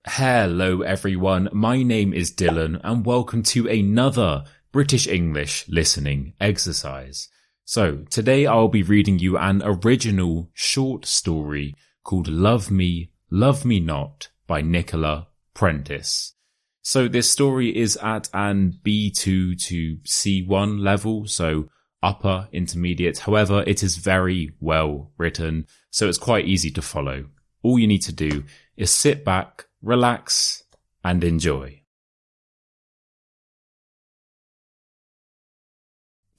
Hello everyone, my name is Dylan and welcome to another British English listening exercise. So today I'll be reading you an original short story called Love Me, Love Me Not by Nicola Prentice. So this story is at an B2 to C1 level, so upper intermediate. However, it is very well written, so it's quite easy to follow. All you need to do is sit back, relax, and enjoy.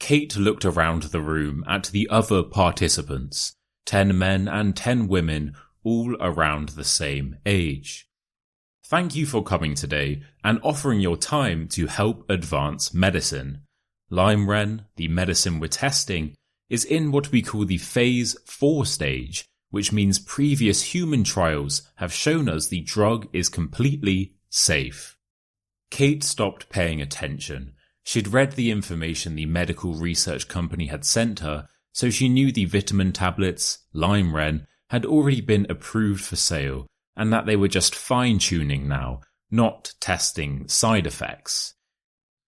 Kate looked around the room at the other participants, 10 men and 10 women, all around the same age. Thank you for coming today and offering your time to help advance medicine. Lyme-Ren, the medicine we're testing, is in what we call the Phase 4 stage, which means previous human trials have shown us the drug is completely safe. Kate stopped paying attention. She'd read the information the medical research company had sent her, so she knew the vitamin tablets, Lyme-Ren, had already been approved for sale, and that they were just fine-tuning now, not testing side effects.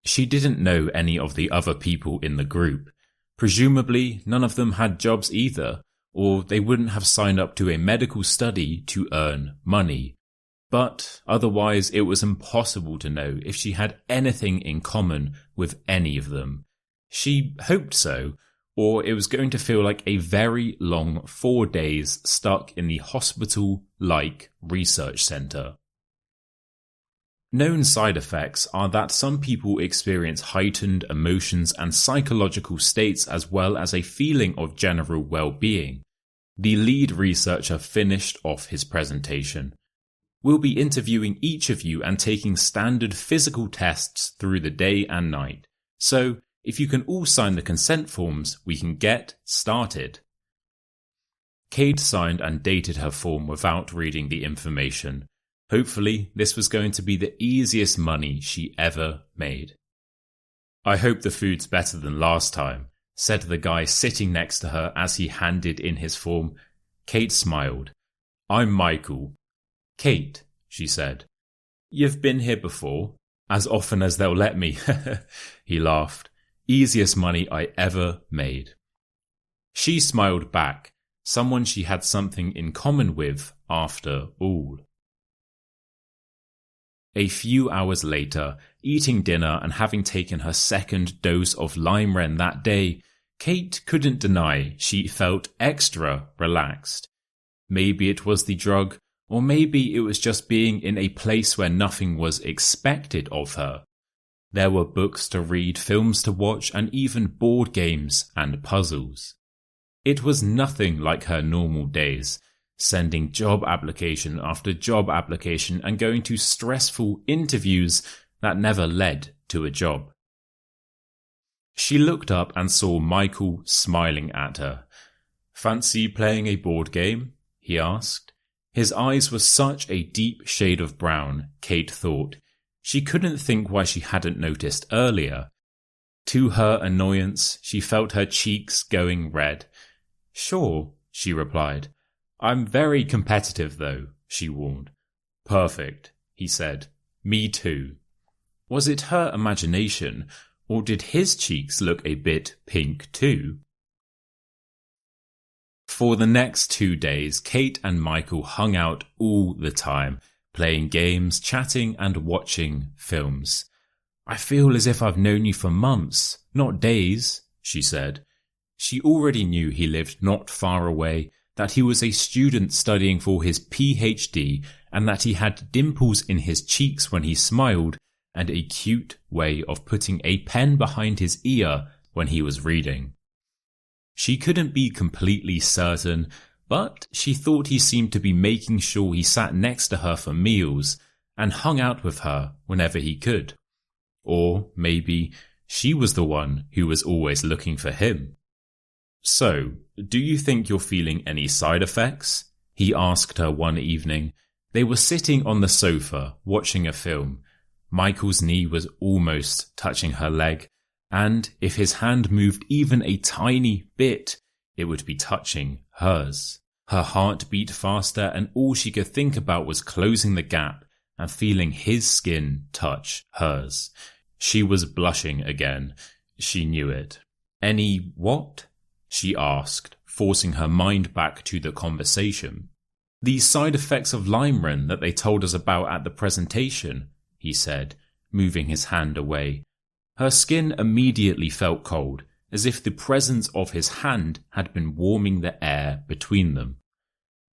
She didn't know any of the other people in the group. Presumably, none of them had jobs either, or they wouldn't have signed up to a medical study to earn money. But otherwise it was impossible to know if she had anything in common with any of them. She hoped so, or it was going to feel like a very long 4 days stuck in the hospital-like research centre. Known side effects are that some people experience heightened emotions and psychological states as well as a feeling of general well-being. The lead researcher finished off his presentation. We'll be interviewing each of you and taking standard physical tests through the day and night. So, if you can all sign the consent forms, we can get started. Kate signed and dated her form without reading the information. Hopefully, this was going to be the easiest money she ever made. I hope the food's better than last time, said the guy sitting next to her as he handed in his form. Kate smiled. I'm Michael. Kate, she said. You've been here before? As often as they'll let me. He laughed. Easiest money I ever made. She smiled back, someone she had something in common with after all. A few hours later, eating dinner and having taken her second dose of Lyme-Ren that day, Kate couldn't deny she felt extra relaxed. Maybe it was the drug, or maybe it was just being in a place where nothing was expected of her. There were books to read, films to watch, and even board games and puzzles. It was nothing like her normal days, sending job application after job application and going to stressful interviews that never led to a job. She looked up and saw Michael smiling at her. Fancy playing a board game? He asked. His eyes were such a deep shade of brown, Kate thought. She couldn't think why she hadn't noticed earlier. To her annoyance, she felt her cheeks going red. Sure, she replied. I'm very competitive though, she warned. Perfect, he said. Me too. Was it her imagination, or did his cheeks look a bit pink too? For the next 2 days, Kate and Michael hung out all the time, playing games, chatting and watching films. I feel as if I've known you for months, not days, she said. She already knew he lived not far away, that he was a student studying for his PhD, and that he had dimples in his cheeks when he smiled, and a cute way of putting a pen behind his ear when he was reading. She couldn't be completely certain, but she thought he seemed to be making sure he sat next to her for meals and hung out with her whenever he could. Or maybe she was the one who was always looking for him. So, do you think you're feeling any side effects? He asked her one evening. They were sitting on the sofa watching a film. Michael's knee was almost touching her leg, and if his hand moved even a tiny bit, it would be touching hers. Her heart beat faster and all she could think about was closing the gap and feeling his skin touch hers. She was blushing again. She knew it. Any what? She asked, forcing her mind back to the conversation. The side effects of Limeren that they told us about at the presentation, he said, moving his hand away. Her skin immediately felt cold, as if the presence of his hand had been warming the air between them.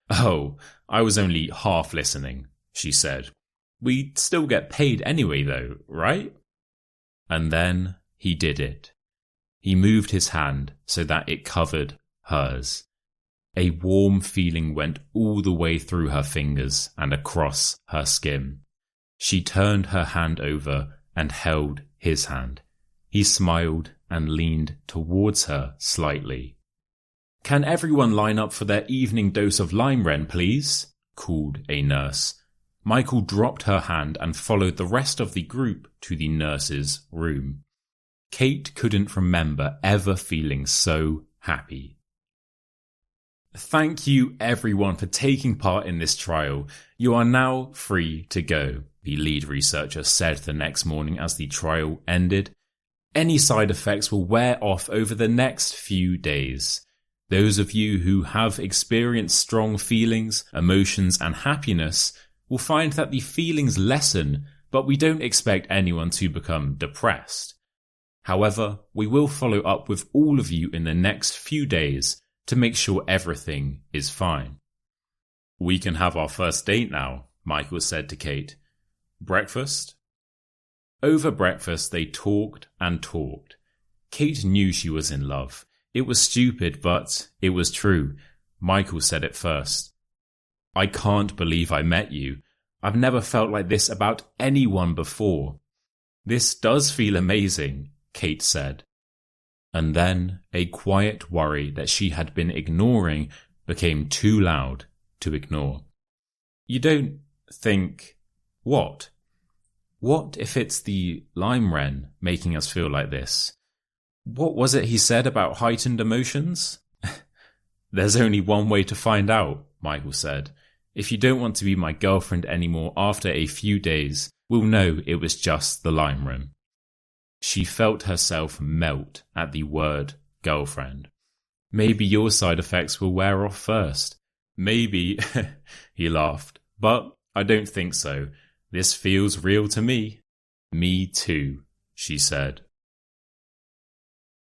Oh, I was only half listening, she said. We'd still get paid anyway though, right? And then he did it. He moved his hand so that it covered hers. A warm feeling went all the way through her fingers and across her skin. She turned her hand over and held his hand. He smiled and leaned towards her slightly. Can everyone line up for their evening dose of Limeren, please? Called a nurse. Michael dropped her hand and followed the rest of the group to the nurse's room. Kate couldn't remember ever feeling so happy. Thank you everyone for taking part in this trial. You are now free to go, the lead researcher said the next morning as the trial ended. Any side effects will wear off over the next few days. Those of you who have experienced strong feelings, emotions and happiness will find that the feelings lessen, but we don't expect anyone to become depressed. However, we will follow up with all of you in the next few days to make sure everything is fine. We can have our first date now, Michael said to Kate. Breakfast? Over breakfast they talked and talked. Kate knew she was in love. It was stupid, but it was true. Michael said it first. I can't believe I met you. I've never felt like this about anyone before. This does feel amazing, Kate said. And then a quiet worry that she had been ignoring became too loud to ignore. You don't think... What? What if it's the Limeren making us feel like this? What was it he said about heightened emotions? There's only one way to find out, Michael said. If you don't want to be my girlfriend anymore after a few days, we'll know it was just the Limeren. She felt herself melt at the word girlfriend. Maybe your side effects will wear off first. Maybe, he laughed, but I don't think so. This feels real to me. Me too, she said.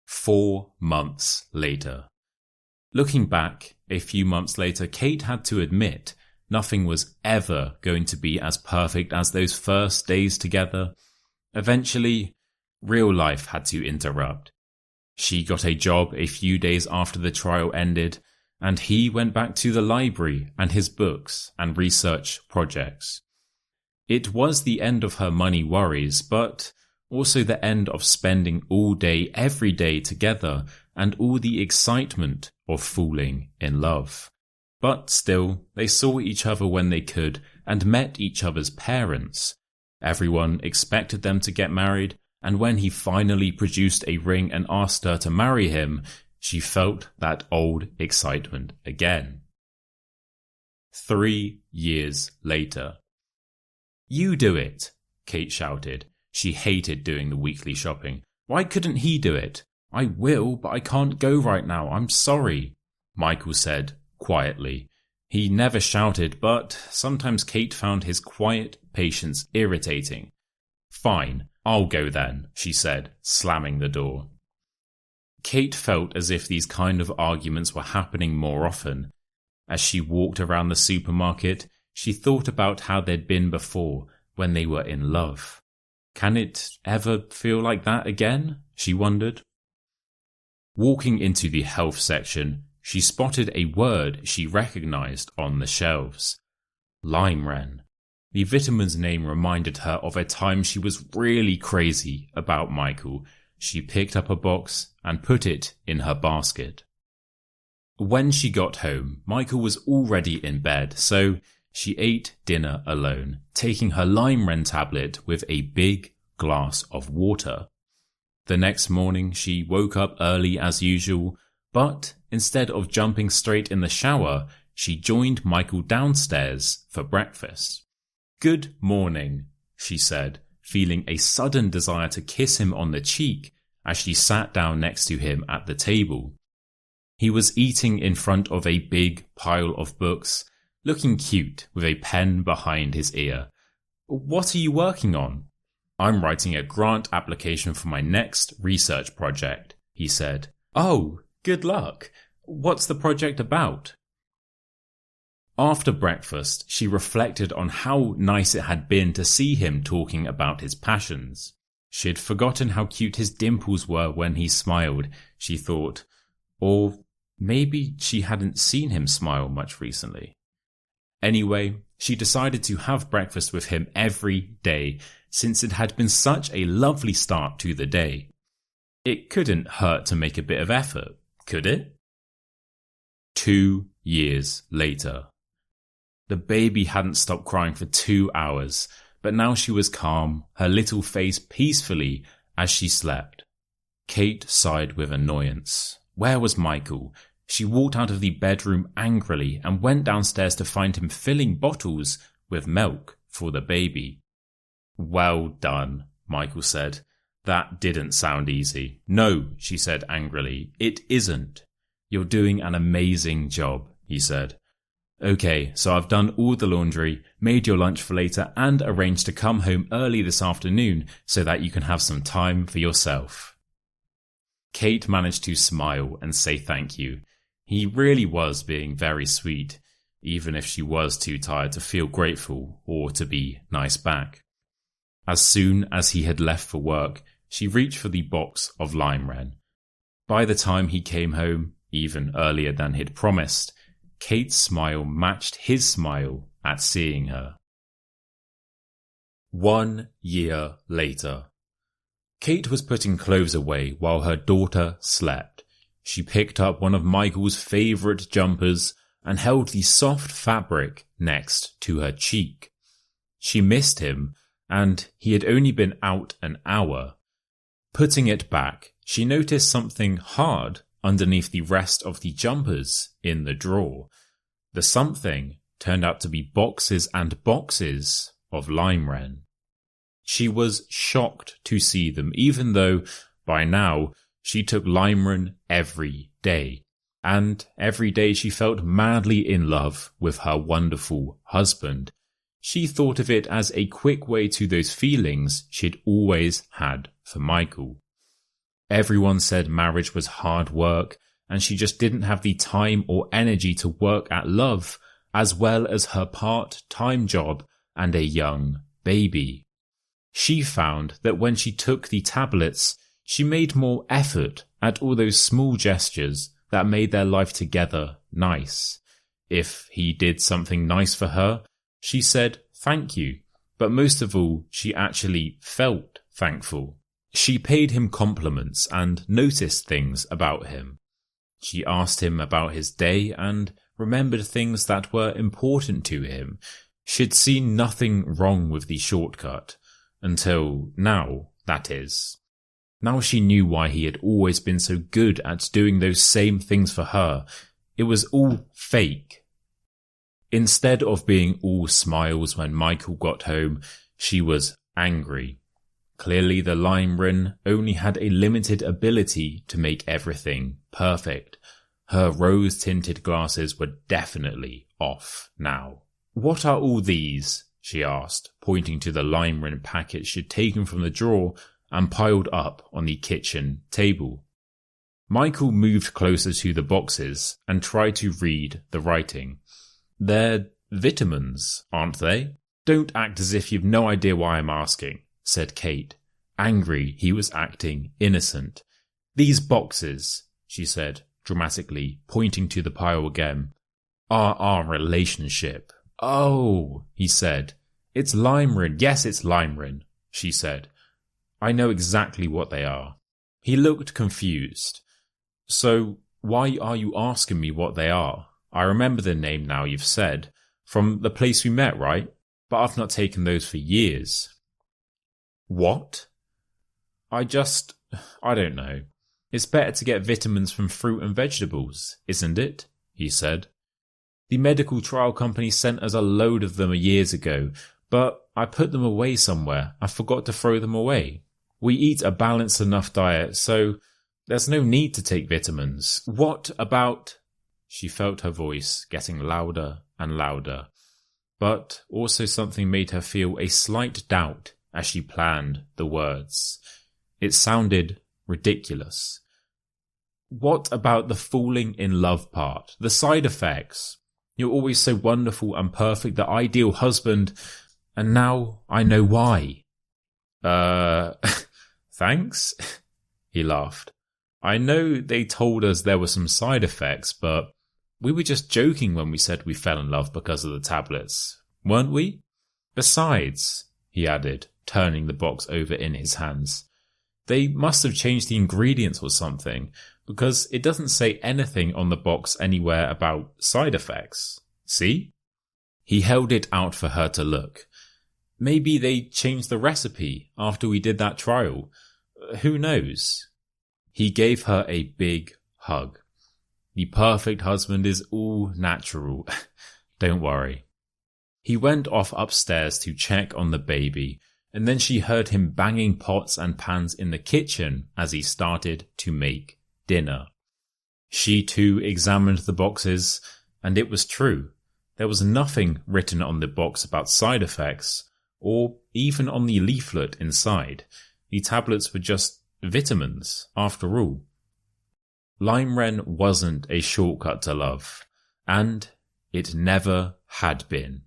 4 months later. Looking back, a few months later, Kate had to admit nothing was ever going to be as perfect as those first days together. Eventually, real life had to interrupt. She got a job a few days after the trial ended, and he went back to the library and his books and research projects. It was the end of her money worries, but also the end of spending all day every day together and all the excitement of falling in love. But still, they saw each other when they could and met each other's parents. Everyone expected them to get married, and when he finally produced a ring and asked her to marry him, she felt that old excitement again. 3 years later. You do it, Kate shouted. She hated doing the weekly shopping. Why couldn't he do it? I will, but I can't go right now. I'm sorry, Michael said quietly. He never shouted, but sometimes Kate found his quiet patience irritating. Fine, I'll go then, she said, slamming the door. Kate felt as if these kind of arguments were happening more often. As she walked around the supermarket, she thought about how they'd been before when they were in love. Can it ever feel like that again? She wondered. Walking into the health section, she spotted a word she recognized on the shelves. Limeren. The vitamin's name reminded her of a time she was really crazy about Michael. She picked up a box and put it in her basket. When she got home, Michael was already in bed, so she ate dinner alone, taking her Limeren tablet with a big glass of water. The next morning, she woke up early as usual, but instead of jumping straight in the shower, she joined Michael downstairs for breakfast. "Good morning," she said, feeling a sudden desire to kiss him on the cheek as she sat down next to him at the table. He was eating in front of a big pile of books, looking cute with a pen behind his ear. "What are you working on?" "I'm writing a grant application for my next research project," he said. "Oh, good luck. What's the project about?" After breakfast, she reflected on how nice it had been to see him talking about his passions. She'd forgotten how cute his dimples were when he smiled, she thought. Or maybe she hadn't seen him smile much recently. Anyway, she decided to have breakfast with him every day, since it had been such a lovely start to the day. It couldn't hurt to make a bit of effort, could it? 2 years later. The baby hadn't stopped crying for 2 hours, but now she was calm, her little face peacefully as she slept. Kate sighed with annoyance. Where was Michael? She walked out of the bedroom angrily and went downstairs to find him filling bottles with milk for the baby. "Well done," Michael said. "That didn't sound easy." "No," she said angrily. "It isn't." "You're doing an amazing job," he said. "Okay, so I've done all the laundry, made your lunch for later, and arranged to come home early this afternoon so that you can have some time for yourself." Kate managed to smile and say thank you. He really was being very sweet, even if she was too tired to feel grateful or to be nice back. As soon as he had left for work, she reached for the box of lime wren. By the time he came home, even earlier than he'd promised, Kate's smile matched his smile at seeing her. 1 year later. Kate was putting clothes away while her daughter slept. She picked up one of Michael's favourite jumpers and held the soft fabric next to her cheek. She missed him, and he had only been out an hour. Putting it back, she noticed something hard underneath the rest of the jumpers in the drawer. The something turned out to be boxes and boxes of lime wren. She was shocked to see them, even though, by now, she took lime wren every day. And every day she felt madly in love with her wonderful husband. She thought of it as a quick way to those feelings she'd always had for Michael. Everyone said marriage was hard work, and she just didn't have the time or energy to work at love, as well as her part-time job and a young baby. She found that when she took the tablets, she made more effort at all those small gestures that made their life together nice. If he did something nice for her, she said thank you, but most of all, she actually felt thankful. She paid him compliments and noticed things about him. She asked him about his day and remembered things that were important to him. She'd seen nothing wrong with the shortcut. Until now, that is. Now she knew why he had always been so good at doing those same things for her. It was all fake. Instead of being all smiles when Michael got home, she was angry. Clearly the lime wren only had a limited ability to make everything perfect. Her rose-tinted glasses were definitely off now. "What are all these?" she asked, pointing to the lime wren packets she'd taken from the drawer and piled up on the kitchen table. Michael moved closer to the boxes and tried to read the writing. "They're vitamins, aren't they?" "Don't act as if you've no idea why I'm asking," said Kate. Angry, he was acting innocent. "These boxes," she said, dramatically, pointing to the pile again, "are our relationship." "Oh," he said. "It's lime wren." "Yes, it's lime wren," she said. "I know exactly what they are." He looked confused. "So, why are you asking me what they are? I remember the name now you've said. From the place we met, right? But I've not taken those for years." "What?" I don't know. It's better to get vitamins from fruit and vegetables, isn't it?" he said. "The medical trial company sent us a load of them years ago, but I put them away somewhere. I forgot to throw them away. We eat a balanced enough diet, so there's no need to take vitamins. What about... She felt her voice getting louder and louder, but also something made her feel a slight doubt as she planned the words. It sounded ridiculous. What about the falling in love part? The side effects? You're always so wonderful and perfect, the ideal husband, and now I know why. Thanks? He laughed. I know they told us there were some side effects, but we were just joking when we said we fell in love because of the tablets, weren't we? Besides, he added, turning the box over in his hands, they must have changed the ingredients or something, because it doesn't say anything on the box anywhere about side effects. See? He held it out for her to look. Maybe they changed the recipe after we did that trial. Who knows? He gave her a big hug. The perfect husband is all natural. Don't worry. He went off upstairs to check on the baby, and then she heard him banging pots and pans in the kitchen as he started to make dinner. She too examined the boxes, and it was true. There was nothing written on the box about side effects, or even on the leaflet inside. The tablets were just vitamins, after all. Limeren wasn't a shortcut to love, and it never had been.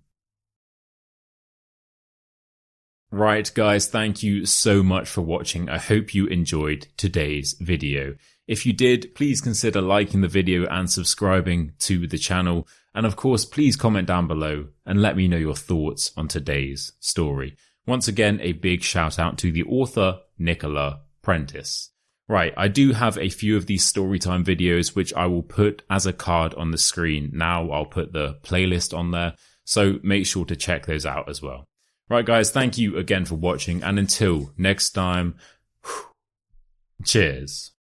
Right guys, thank you so much for watching. I hope you enjoyed today's video. If you did, please consider liking the video and subscribing to the channel. And of course, please comment down below and let me know your thoughts on today's story. Once again, a big shout out to the author, Nicola Prentice. Right, I do have a few of these storytime videos which I will put as a card on the screen. Now I'll put the playlist on there, so make sure to check those out as well. Right guys, thank you again for watching, and until next time, cheers.